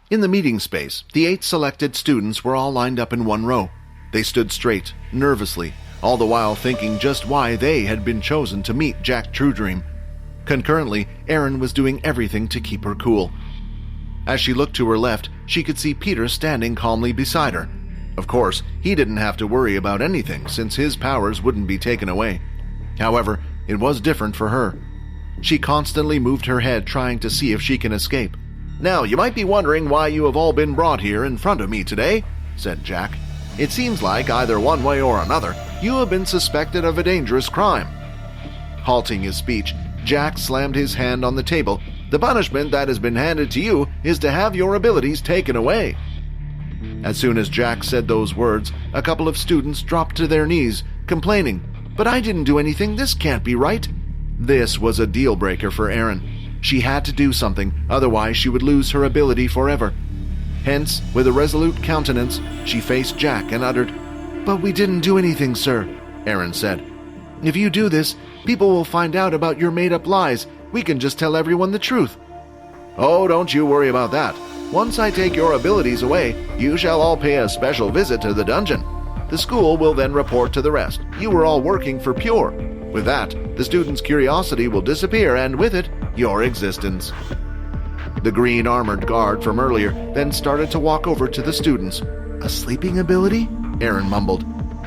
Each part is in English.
In the meeting space, the 8 selected students were all lined up in one row. They stood straight, nervously, all the while thinking just why they had been chosen to meet Jack Truedream. Concurrently, Erin was doing everything to keep her cool. As she looked to her left, she could see Peter standing calmly beside her. Of course, he didn't have to worry about anything since his powers wouldn't be taken away. However, it was different for her. She constantly moved her head trying to see if she can escape. "Now, you might be wondering why you have all been brought here in front of me today," said Jack. "It seems like either one way or another, you have been suspected of a dangerous crime." Halting his speech, Jack slammed his hand on the table. "The punishment that has been handed to you is to have your abilities taken away." As soon as Jack said those words, a couple of students dropped to their knees, complaining, "But I didn't do anything, this can't be right." This was a deal-breaker for Erin. She had to do something, otherwise she would lose her ability forever. Hence, with a resolute countenance, she faced Jack and uttered, "But we didn't do anything, sir," Erin said. "If you do this, people will find out about your made-up lies. We can just tell everyone the truth." "Oh, don't you worry about that. Once I take your abilities away, you shall all pay a special visit to the dungeon. The school will then report to the rest. You were all working for Pure. With that, the students' curiosity will disappear, and with it, your existence." The green armored guard from earlier then started to walk over to the students. "A sleeping ability?" Erin mumbled.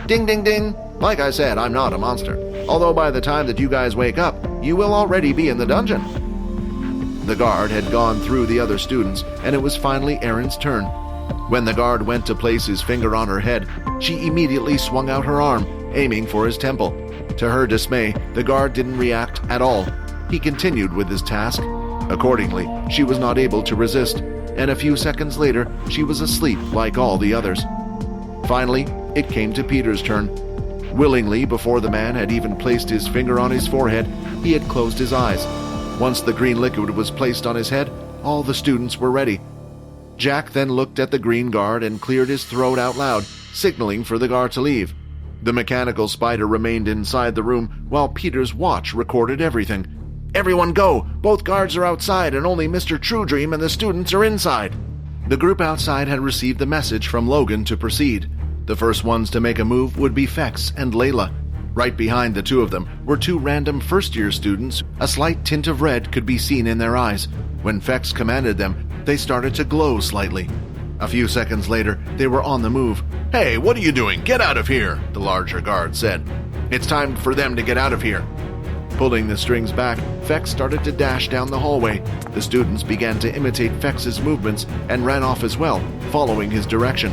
"Ding, ding, ding. Like I said, I'm not a monster. Although by the time that you guys wake up, you will already be in the dungeon." The guard had gone through the other students, and it was finally Erin's turn. When the guard went to place his finger on her head, she immediately swung out her arm, aiming for his temple. To her dismay, the guard didn't react at all. He continued with his task. Accordingly, she was not able to resist, and a few seconds later, she was asleep like all the others. Finally, it came to Peter's turn. Willingly, before the man had even placed his finger on his forehead, he had closed his eyes. Once the green liquid was placed on his head, all the students were ready. Jack then looked at the green guard and cleared his throat out loud, signaling for the guard to leave. The mechanical spider remained inside the room while Peter's watch recorded everything. "Everyone go! Both guards are outside and only Mr. Truedream and the students are inside." The group outside had received the message from Logan to proceed. The first ones to make a move would be Fex and Layla. Right behind the two of them were 2 random first-year students. A slight tint of red could be seen in their eyes. When Fex commanded them, they started to glow slightly. A few seconds later, they were on the move. "Hey, what are you doing? Get out of here," the larger guard said. "It's time for them to get out of here." Pulling the strings back, Fex started to dash down the hallway. The students began to imitate Fex's movements and ran off as well, following his direction.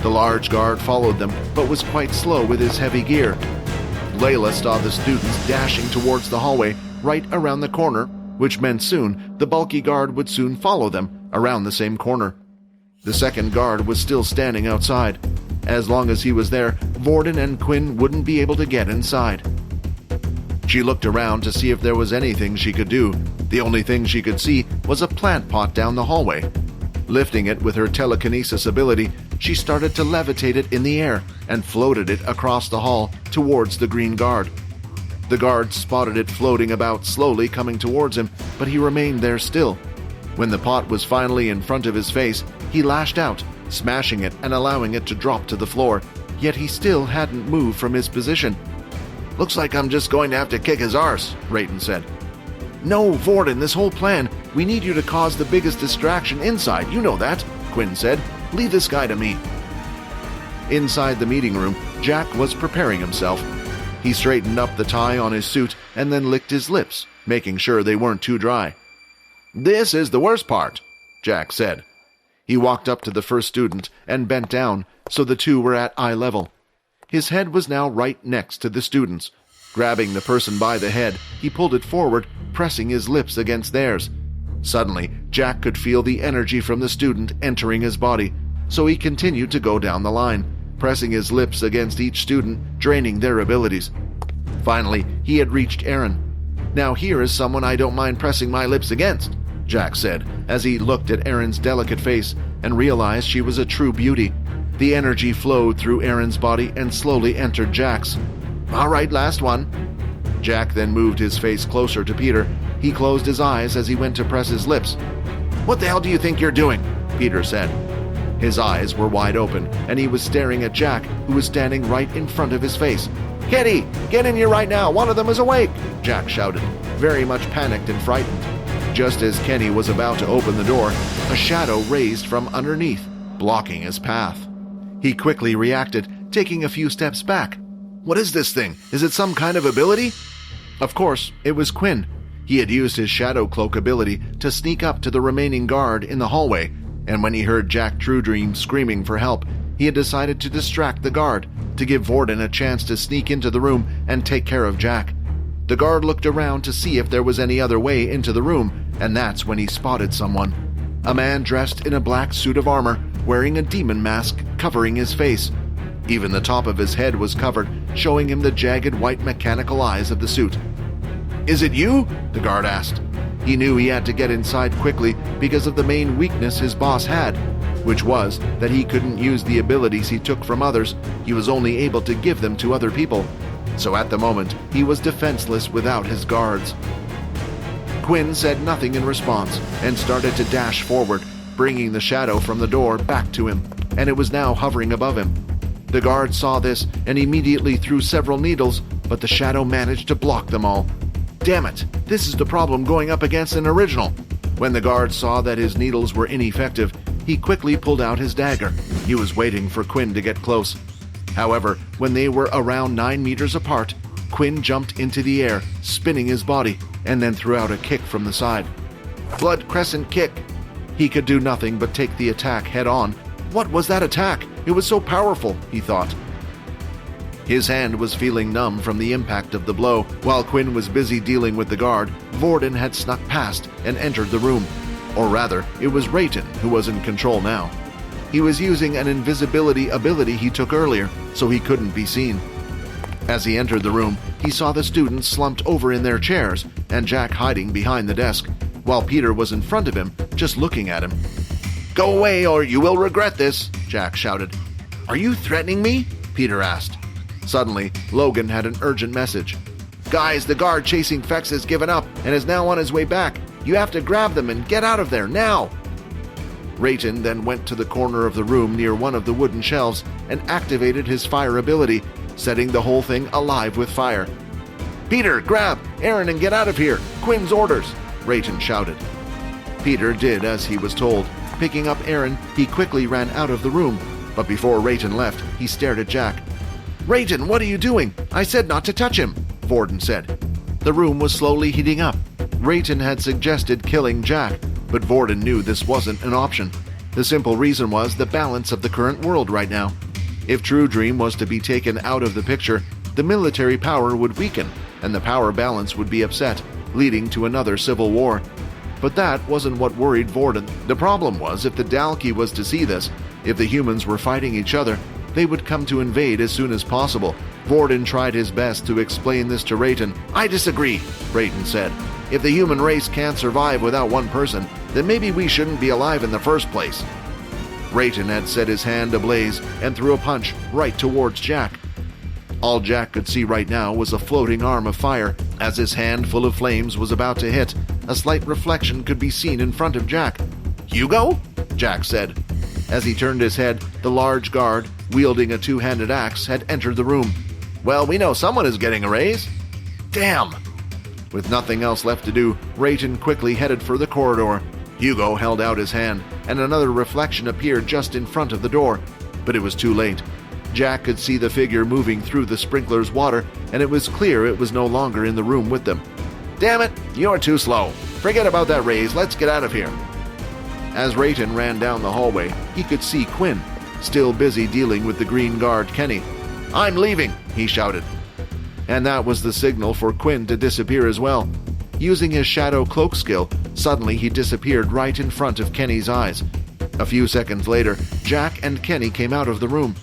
The large guard followed them, but was quite slow with his heavy gear. Layla saw the students dashing towards the hallway right around the corner, which meant soon the bulky guard would soon follow them around the same corner. The second guard was still standing outside. As long as he was there, Vorden and Quinn wouldn't be able to get inside. She looked around to see if there was anything she could do. The only thing she could see was a plant pot down the hallway. Lifting it with her telekinesis ability, she started to levitate it in the air and floated it across the hall towards the green guard. The guard spotted it floating about, slowly coming towards him, but he remained there still. When the pot was finally in front of his face, he lashed out, smashing it and allowing it to drop to the floor, yet he still hadn't moved from his position. "Looks like I'm just going to have to kick his arse," Raten said. "No, Vorden, this whole plan, we need you to cause the biggest distraction inside, you know that," Quinn said. "Leave this guy to me." Inside the meeting room, Jack was preparing himself. He straightened up the tie on his suit and then licked his lips, making sure they weren't too dry. "This is the worst part," Jack said. He walked up to the first student and bent down, so the two were at eye level. His head was now right next to the student's. Grabbing the person by the head, he pulled it forward, pressing his lips against theirs. Suddenly, Jack could feel the energy from the student entering his body, so he continued to go down the line, pressing his lips against each student, draining their abilities. Finally, he had reached Erin. "Now here is someone I don't mind pressing my lips against," Jack said, as he looked at Erin's delicate face and realized she was a true beauty. The energy flowed through Erin's body and slowly entered Jack's. "All right, last one." Jack then moved his face closer to Peter. He closed his eyes as he went to press his lips. "What the hell do you think you're doing?" Peter said. His eyes were wide open, and he was staring at Jack, who was standing right in front of his face. "Kitty, get in here right now! One of them is awake!" Jack shouted, very much panicked and frightened. Just as Kenny was about to open the door, a shadow raised from underneath, blocking his path. He quickly reacted, taking a few steps back. What is this thing? Is it some kind of ability? Of course, it was Quinn. He had used his shadow cloak ability to sneak up to the remaining guard in the hallway, and when he heard Jack Truedream screaming for help, he had decided to distract the guard, to give Vorden a chance to sneak into the room and take care of Jack. The guard looked around to see if there was any other way into the room, and that's when he spotted someone. A man dressed in a black suit of armor, wearing a demon mask covering his face. Even the top of his head was covered, showing him the jagged white mechanical eyes of the suit. "Is it you?" the guard asked. He knew he had to get inside quickly because of the main weakness his boss had, which was that he couldn't use the abilities he took from others. He was only able to give them to other people. So at the moment, he was defenseless without his guards. Quinn said nothing in response and started to dash forward, bringing the shadow from the door back to him, and it was now hovering above him. The guard saw this and immediately threw several needles, but the shadow managed to block them all. Damn it, this is the problem going up against an original. When the guard saw that his needles were ineffective, he quickly pulled out his dagger. He was waiting for Quinn to get close. However, when they were around 9 meters apart, Quinn jumped into the air, spinning his body, and then threw out a kick from the side. Blood Crescent kick. He could do nothing but take the attack head on. What was that attack? It was so powerful, he thought. His hand was feeling numb from the impact of the blow. While Quinn was busy dealing with the guard, Vorden had snuck past and entered the room. Or rather, it was Raten who was in control now. He was using an invisibility ability he took earlier, so he couldn't be seen. As he entered the room, he saw the students slumped over in their chairs and Jack hiding behind the desk, while Peter was in front of him, just looking at him. "Go away or you will regret this," Jack shouted. "Are you threatening me?" Peter asked. Suddenly, Logan had an urgent message. "Guys, the guard chasing Fex has given up and is now on his way back. You have to grab them and get out of there, now!" Raten then went to the corner of the room near one of the wooden shelves and activated his fire ability, setting the whole thing alive with fire. "Peter, grab Erin and get out of here! Quinn's orders!" Raten shouted. Peter did as he was told. Picking up Erin, he quickly ran out of the room, but before Raten left, he stared at Jack. "Raten, what are you doing? I said not to touch him," Vorden said. The room was slowly heating up. Raten had suggested killing Jack, but Vorden knew this wasn't an option. The simple reason was the balance of the current world right now. If Truedream was to be taken out of the picture, the military power would weaken, and the power balance would be upset, leading to another civil war. But that wasn't what worried Vorden. The problem was if the Dalki was to see this, if the humans were fighting each other, they would come to invade as soon as possible. Vorden tried his best to explain this to Raten. "I disagree," Raten said. "If the human race can't survive without one person, then maybe we shouldn't be alive in the first place." Raten had set his hand ablaze and threw a punch right towards Jack. All Jack could see right now was a floating arm of fire. As his hand full of flames was about to hit, a slight reflection could be seen in front of Jack. "Hugo?" Jack said. As he turned his head, the large guard, wielding a two-handed axe, had entered the room. "Well, we know someone is getting a raise." "Damn!" With nothing else left to do, Raten quickly headed for the corridor. Hugo held out his hand, and another reflection appeared just in front of the door, but it was too late. Jack could see the figure moving through the sprinkler's water, and it was clear it was no longer in the room with them. "Damn it, you're too slow. Forget about that raise, let's get out of here." As Raten ran down the hallway, he could see Quinn, still busy dealing with the green guard Kenny. "I'm leaving," he shouted. And that was the signal for Quinn to disappear as well. Using his shadow cloak skill, suddenly he disappeared right in front of Kenny's eyes. A few seconds later, Jack and Kenny came out of the room.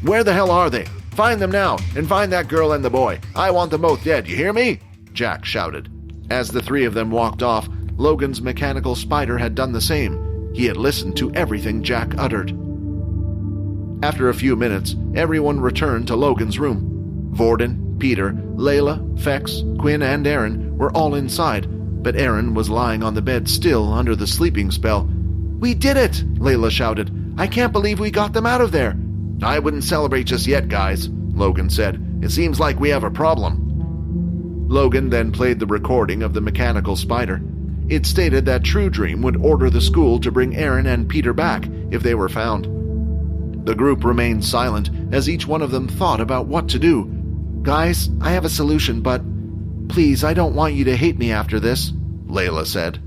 "Where the hell are they? Find them now, and find that girl and the boy. I want them both dead, you hear me?" Jack shouted. As the three of them walked off, Logan's mechanical spider had done the same. He had listened to everything Jack uttered. After a few minutes, everyone returned to Logan's room. Vorden, Peter, Layla, Fex, Quinn, and Erin were all inside, but Erin was lying on the bed still under the sleeping spell. "We did it!" Layla shouted. "I can't believe we got them out of there." "I wouldn't celebrate just yet, guys," Logan said. "It seems like we have a problem." Logan then played the recording of the mechanical spider. It stated that Truedream would order the school to bring Erin and Peter back if they were found. The group remained silent as each one of them thought about what to do. "Guys, I have a solution, but please, I don't want you to hate me after this," Layla said.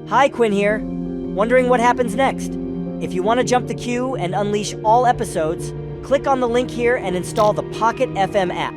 Hi, Quinn here. Wondering what happens next? If you want to jump the queue and unleash all episodes, click on the link here and install the Pocket FM app.